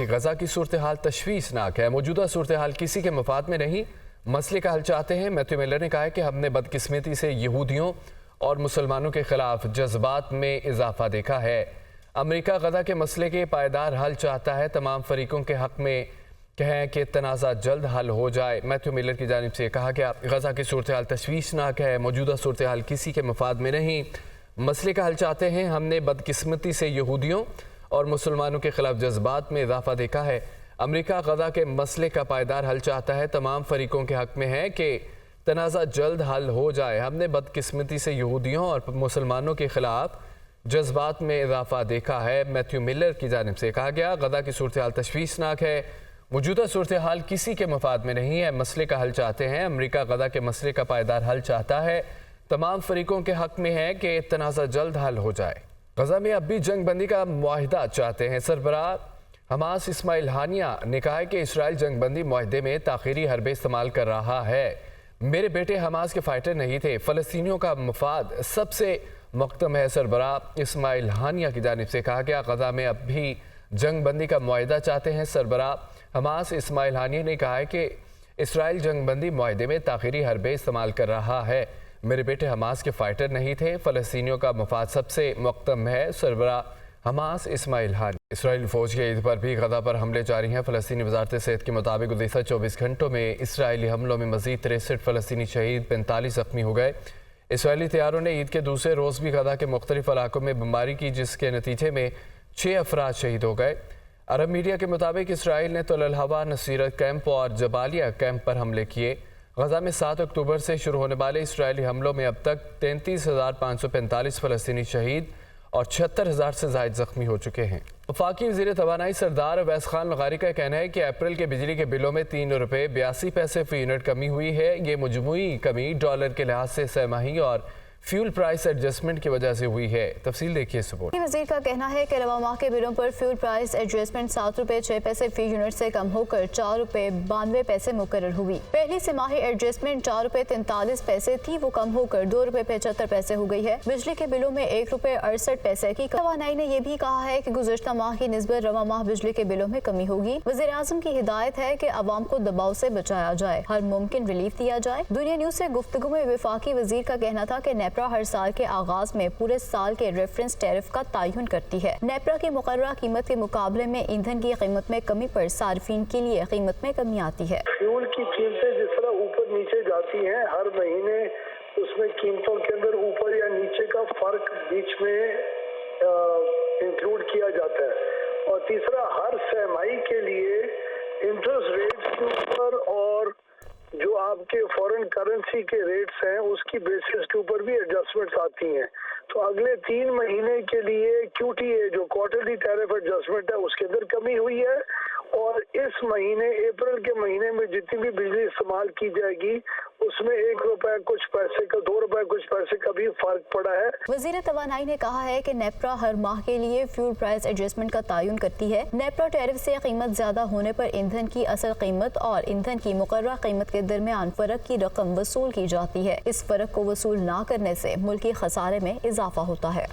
کہ غزہ کی صورتحال تشویشناک ہے، موجودہ صورتحال کسی کے مفاد میں نہیں، مسئلے کا حل چاہتے ہیں۔ میتھیو ملر نے کہا ہے کہ ہم نے بدقسمتی سے یہودیوں اور مسلمانوں کے خلاف جذبات میں اضافہ دیکھا ہے۔ امریکہ غزہ کے مسئلے کے پائیدار حل چاہتا ہے، تمام فریقوں کے حق میں کہیں کہ تنازع جلد حل ہو جائے۔ میتھیو ملر کی جانب سے کہا گیا غزہ کی صورتحال تشویشناک ہے، موجودہ صورتحال کسی کے مفاد میں نہیں، مسئلے کا حل چاہتے ہیں، ہم نے بدقسمتی سے یہودیوں اور مسلمانوں کے خلاف جذبات میں اضافہ دیکھا ہے۔ امریکہ غزہ کے مسئلے کا پائیدار حل چاہتا ہے، تمام فریقوں کے حق میں ہے کہ تنازع جلد حل ہو جائے۔ ہم نے بدقسمتی سے یہودیوں اور مسلمانوں کے خلاف جذبات میں اضافہ دیکھا ہے۔ میتھیو ملر کی جانب سے کہا گیا غزہ کی صورتحال تشویشناک ہے، موجودہ صورتحال کسی کے مفاد میں نہیں ہے، مسئلے کا حل چاہتے ہیں۔ امریکہ غزہ کے مسئلے کا پائیدار حل چاہتا ہے، تمام فریقوں کے حق میں ہے کہ تنازع جلد حل ہو جائے۔ غزہ میں اب بھی جنگ بندی کا معاہدہ چاہتے ہیں۔ سربراہ حماس اسماعیل ہانیہ نے کہا ہے کہ اسرائیل جنگ بندی معاہدے میں تاخیری حربے استعمال کر رہا ہے۔ میرے بیٹے حماس کے فائٹر نہیں تھے، فلسطینیوں کا مفاد سب سے مقدم ہے۔ سربراہ اسماعیل ہانیہ کی جانب سے کہا گیا غزہ میں اب بھی جنگ بندی کا معاہدہ چاہتے ہیں۔ سربراہ حماس اسماعیل ہانیہ نے کہا ہے کہ اسرائیل جنگ بندی معاہدے میں تاخیری حربے استعمال کر رہا ہے۔ میرے بیٹے حماس کے فائٹر نہیں تھے، فلسطینیوں کا مفاد سب سے مقدم ہے۔ سربراہ حماس اسماعیل ہانیہ۔ اسرائیلی فوج کے عید پر بھی غزہ پر حملے جاری ہیں۔ فلسطینی وزارت صحت کے مطابق گزشتہ 24 گھنٹوں میں اسرائیلی حملوں میں مزید 63 فلسطینی شہید، 45 زخمی ہو گئے۔ اسرائیلی طیاروں نے عید کے دوسرے روز بھی غزہ کے مختلف علاقوں میں بمباری کی، جس کے نتیجے میں 6 افراد شہید ہو گئے۔ عرب میڈیا کے مطابق اسرائیل نے تل الہوا، نصیرت کیمپ اور جبالیہ کیمپ پر حملے کیے۔ غزہ میں 7 اکتوبر سے شروع ہونے والے اسرائیلی حملوں میں اب تک 33,545 فلسطینی شہید اور 76,000 سے زائد زخمی ہو چکے ہیں۔ وفاقی وزیر توانائی سردار اویس خان لغاری کا کہنا ہے کہ اپریل کے بجلی کے بلوں میں 3 روپے 82 پیسے فی یونٹ کمی ہوئی ہے۔ یہ مجموعی کمی ڈالر کے لحاظ سے سہ ماہی اور فیول پرائس ایڈجسٹمنٹ کی وجہ سے ہوئی ہے۔ تفصیل دیکھیے اس رپورٹ۔ وزیر کا کہنا ہے کہ رواں ماہ کے بلوں پر فیول پرائس ایڈجسٹمنٹ 7 روپے 6 پیسے فی یونٹ سے کم ہو کر 4 روپے 92 پیسے مقرر ہوئی۔ پہلی سہ ماہی ایڈجسٹمنٹ 4 روپے 43 پیسے تھی، وہ کم ہو کر 2 روپے 75 پیسے ہو گئی ہے۔ بجلی کے بلوں میں 1 روپے 68 پیسے کی توانائی نے یہ بھی کہا ہے کہ گزشتہ ماہ کی نسبت رواں ماہ بجلی کے بلوں میں کمی ہوگی۔ وزیر اعظم کی ہدایت ہے کہ عوام کو دباؤ سے بچایا جائے، ہر ممکن ریلیف دیا جائے۔ دنیا نیوز سے گفتگو میں وفاقی وزیر کا کہنا تھا کہ نیپرا ہر سال کے آغاز میں پورے سال کے ریفرنس ٹیرف کا تعین کرتی ہے۔ نیپرا کی مقررہ قیمت کے مقابلے میں ایندھن کی قیمت میں کمی پر صارفین کے لیے قیمت میں کمی آتی ہے۔ فیول کی قیمتیں جس طرح اوپر نیچے جاتی ہیں، ہر مہینے اس میں قیمتوں کے اندر اوپر یا نیچے کا فرق بیچ میں انکلوڈ کیا جاتا ہے۔ اور تیسرا، ہر سہ ماہی کے لیے انٹرسٹ ریٹس کے اوپر اور جو آپ کے فورن کرنسی کے ریٹس ہیں اس کی بیسس کے اوپر بھی ایڈجسٹمنٹس آتی ہیں۔ تو اگلے 3 مہینے کے لیے کیو ٹی اے جو کوارٹرلی ٹیرف ایڈجسٹمنٹ ہے اس کے اندر کمی ہوئی ہے، اور اس مہینے اپریل کے مہینے میں جتنی بھی بجلی استعمال کی جائے گی اس میں 1 روپے کچھ پیسے کا 2 روپے کچھ پیسے کا بھی فرق پڑا ہے۔ وزیر توانائی نے کہا ہے کہ نیپرا ہر ماہ کے لیے فیول پرائس ایڈجسٹمنٹ کا تعین کرتی ہے۔ نیپرا ٹیرف سے قیمت زیادہ ہونے پر ایندھن کی اصل قیمت اور ایندھن کی مقررہ قیمت کے درمیان فرق کی رقم وصول کی جاتی ہے۔ اس فرق کو وصول نہ کرنے سے ملکی خسارے میں اضافہ ہوتا ہے۔